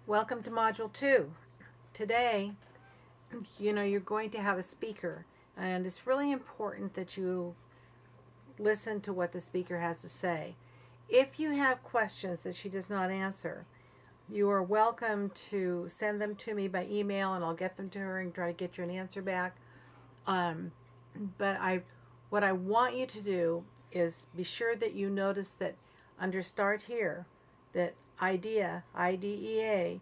Welcome to Module 2. Today, you're going to have a speaker, and it's really important that you listen to what the speaker has to say. If you have questions that she does not answer, you are welcome to send them to me by email, and I'll get them to her and try to get you an answer back. What I want you to do is be sure that you notice that under Start Here, that IDEA, IDEA,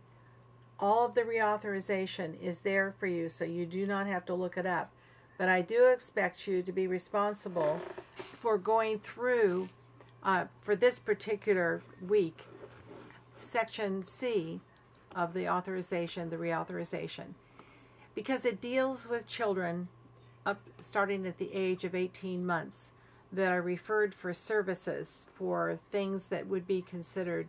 all of the reauthorization is there for you, so you do not have to look it up. But I do expect you to be responsible for going through, for this particular week, Section C of the authorization, the reauthorization, because it deals with children up starting at the age of 18 months that are referred for services for things that would be considered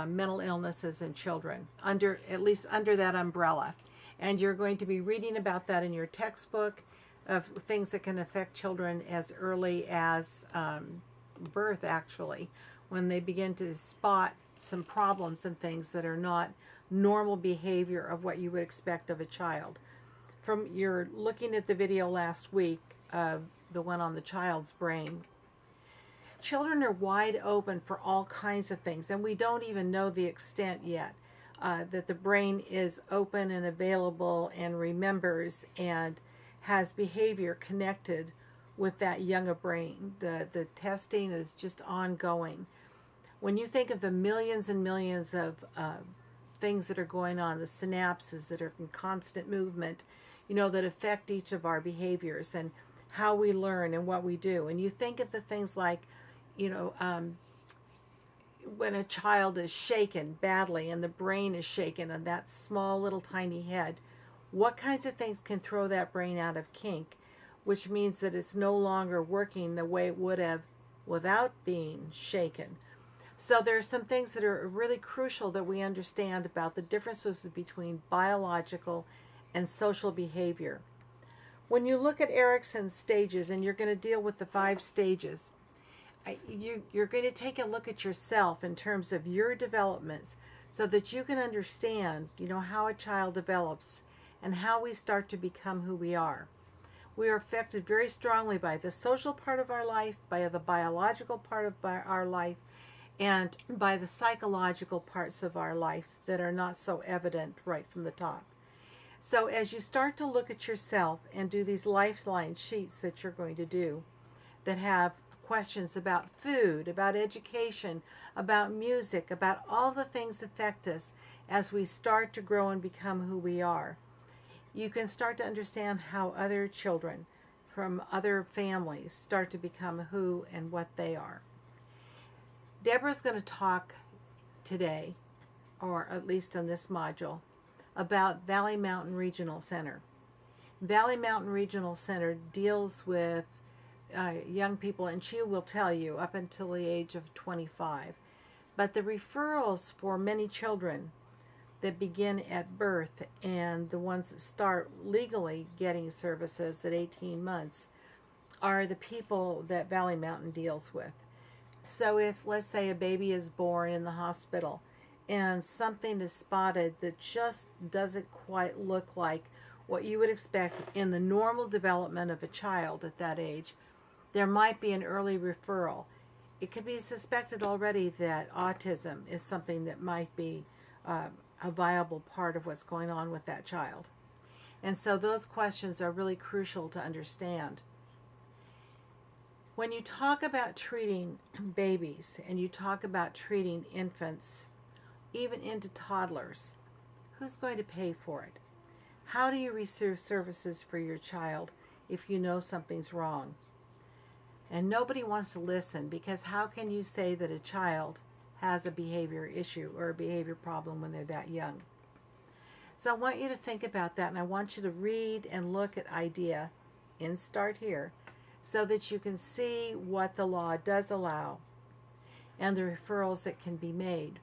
mental illnesses in children, at least under that umbrella. And you're going to be reading about that in your textbook of things that can affect children as early as birth, actually, when they begin to spot some problems and things that are not normal behavior of what you would expect of a child. From your looking at the video last week, the one on the child's brain, children are wide open for all kinds of things, and we don't even know the extent yet that the brain is open and available and remembers and has behavior connected with that younger brain. The testing is just ongoing. When you think of the millions and millions of things that are going on, the synapses that are in constant movement, that affect each of our behaviors and how we learn and what we do. And you think of the things like, when a child is shaken badly and the brain is shaken on that small little tiny head, what kinds of things can throw that brain out of kink, which means that it's no longer working the way it would have without being shaken. So there's some things that are really crucial that we understand about the differences between biological and social behavior. When you look at Erikson's stages, and you're going to deal with the 5 stages, you're going to take a look at yourself in terms of your developments so that you can understand, how a child develops and how we start to become who we are. We are affected very strongly by the social part of our life, by the biological part of our life, and by the psychological parts of our life that are not so evident right from the top. So as you start to look at yourself and do these lifeline sheets that you're going to do that have questions about food, about education, about music, about all the things that affect us as we start to grow and become who we are, you can start to understand how other children from other families start to become who and what they are. Deborah's going to talk today, or at least on this module, about Valley Mountain Regional Center. Valley Mountain Regional Center deals with young people, and she will tell you up until the age of 25. But the referrals for many children that begin at birth and the ones that start legally getting services at 18 months are the people that Valley Mountain deals with. So if, let's say, a baby is born in the hospital and something is spotted that just doesn't quite look like what you would expect in the normal development of a child at that age, there might be an early referral. It could be suspected already that autism is something that might be a viable part of what's going on with that child. And so those questions are really crucial to understand. When you talk about treating babies and you talk about treating infants, even into toddlers, who's going to pay for it? How do you receive services for your child if you know something's wrong? And nobody wants to listen, because how can you say that a child has a behavior issue or a behavior problem when they're that young? So I want you to think about that, and I want you to read and look at IDEA in Start Here so that you can see what the law does allow and the referrals that can be made.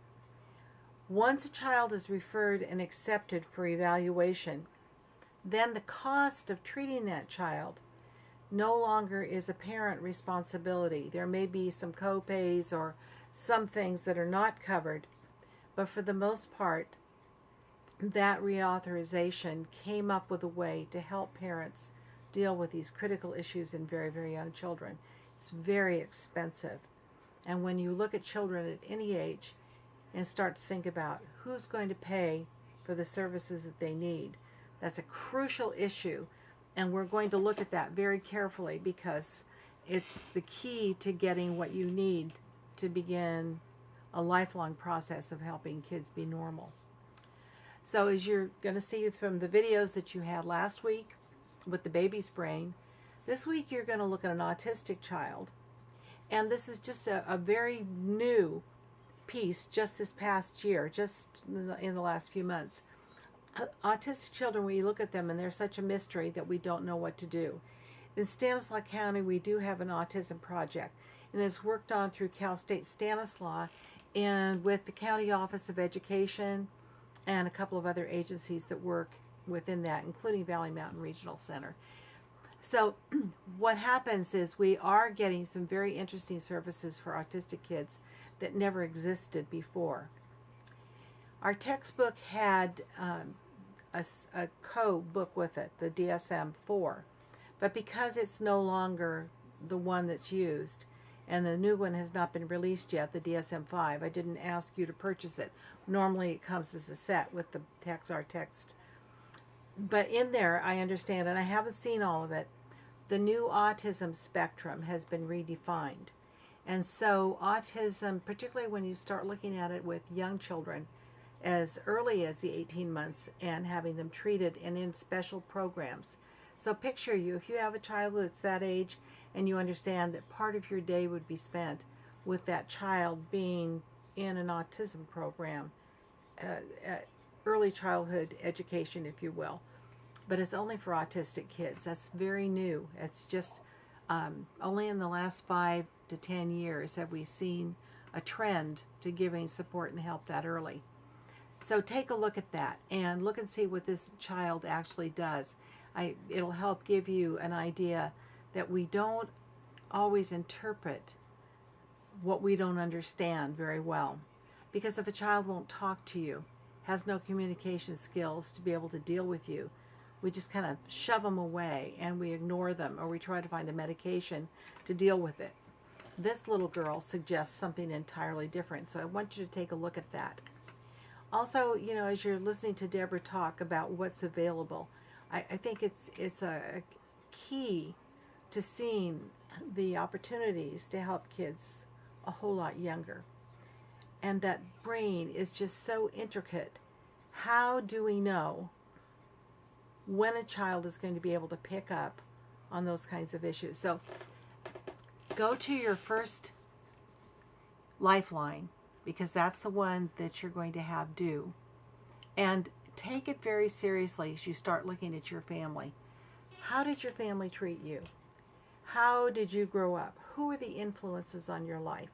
Once a child is referred and accepted for evaluation, then the cost of treating that child no longer is a parent responsibility. There may be some co-pays or some things that are not covered, but for the most part, that reauthorization came up with a way to help parents deal with these critical issues in very, very young children. It's very expensive. And when you look at children at any age and start to think about who's going to pay for the services that they need, that's a crucial issue. And we're going to look at that very carefully because it's the key to getting what you need to begin a lifelong process of helping kids be normal. So as you're going to see from the videos that you had last week with the baby's brain, this week you're going to look at an autistic child. And this is just a very new piece just this past year, just in the last few months. Autistic children, we look at them and they're such a mystery that we don't know what to do. In Stanislaus County, we do have an autism project, and it's worked on through Cal State Stanislaus and with the County Office of Education and a couple of other agencies that work within that, including Valley Mountain Regional Center. So what happens is we are getting some very interesting services for autistic kids that never existed before. Our textbook had a code book with it, the DSM-4, but because it's no longer the one that's used, and the new one has not been released yet, the DSM-5, I didn't ask you to purchase it. Normally it comes as a set with the our text. But in there, I understand, and I haven't seen all of it, the new autism spectrum has been redefined. And so autism, particularly when you start looking at it with young children, as early as the 18 months and having them treated and in special programs. So picture you, if you have a child that's that age and you understand that part of your day would be spent with that child being in an autism program, early childhood education, if you will. But it's only for autistic kids. That's very new. It's just only in the last 5 to 10 years have we seen a trend to giving support and help that early. So take a look at that and look and see what this child actually does. It'll help give you an idea that we don't always interpret what we don't understand very well. Because if a child won't talk to you, has no communication skills to be able to deal with you, we just kind of shove them away and we ignore them, or we try to find a medication to deal with it. This little girl suggests something entirely different, so I want you to take a look at that. Also, you know, as you're listening to Deborah talk about what's available, I think it's a key to seeing the opportunities to help kids a whole lot younger. And that brain is just so intricate. How do we know when a child is going to be able to pick up on those kinds of issues? So go to your first Lifeline, because that's the one that you're going to have due. And take it very seriously as you start looking at your family. How did your family treat you? How did you grow up? Who are the influences on your life?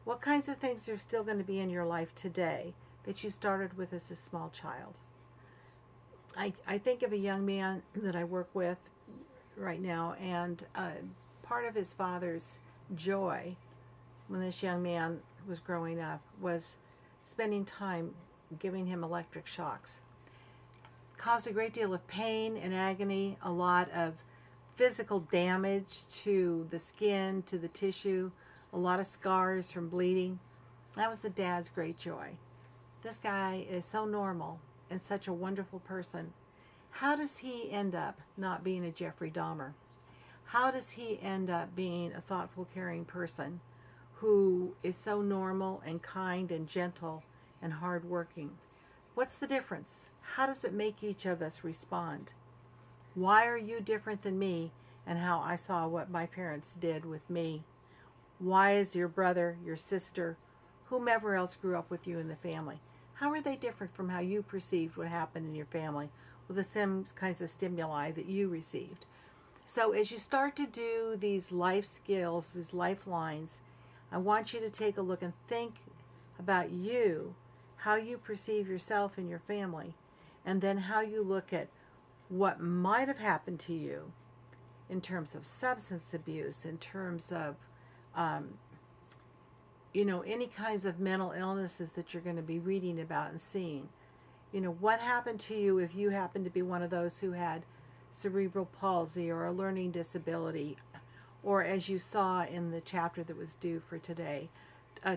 What kinds of things are still going to be in your life today that you started with as a small child? I think of a young man that I work with right now, and part of his father's joy when this young man was growing up was spending time giving him electric shocks. Caused a great deal of pain and agony, a lot of physical damage to the skin, to the tissue, a lot of scars from bleeding. That was the dad's great joy. This guy is so normal and such a wonderful person. How does he end up not being a Jeffrey Dahmer? How does he end up being a thoughtful, caring person who is so normal and kind and gentle and hardworking? What's the difference? How does it make each of us respond? Why are you different than me, and how I saw what my parents did with me? Why is your brother, your sister, whomever else grew up with you in the family, how are they different from how you perceived what happened in your family with the same kinds of stimuli that you received? So as you start to do these life skills, these lifelines, I want you to take a look and think about you, how you perceive yourself and your family, and then how you look at what might have happened to you in terms of substance abuse, in terms of any kinds of mental illnesses that you're going to be reading about and seeing. What happened to you if you happened to be one of those who had cerebral palsy or a learning disability, or as you saw in the chapter that was due for today,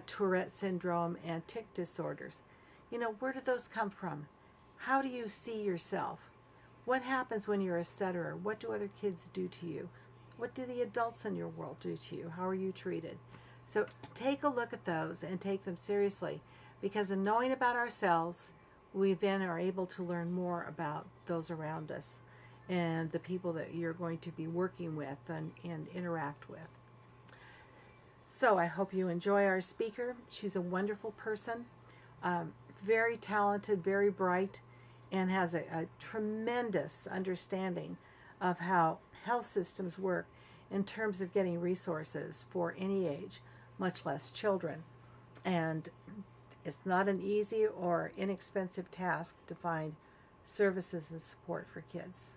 Tourette syndrome and tic disorders. Where do those come from? How do you see yourself? What happens when you're a stutterer? What do other kids do to you? What do the adults in your world do to you? How are you treated? So take a look at those and take them seriously, because in knowing about ourselves, we then are able to learn more about those around us and the people that you're going to be working with and interact with. So I hope you enjoy our speaker. She's a wonderful person, very talented, very bright, and has a tremendous understanding of how health systems work in terms of getting resources for any age, much less children. And it's not an easy or inexpensive task to find services and support for kids.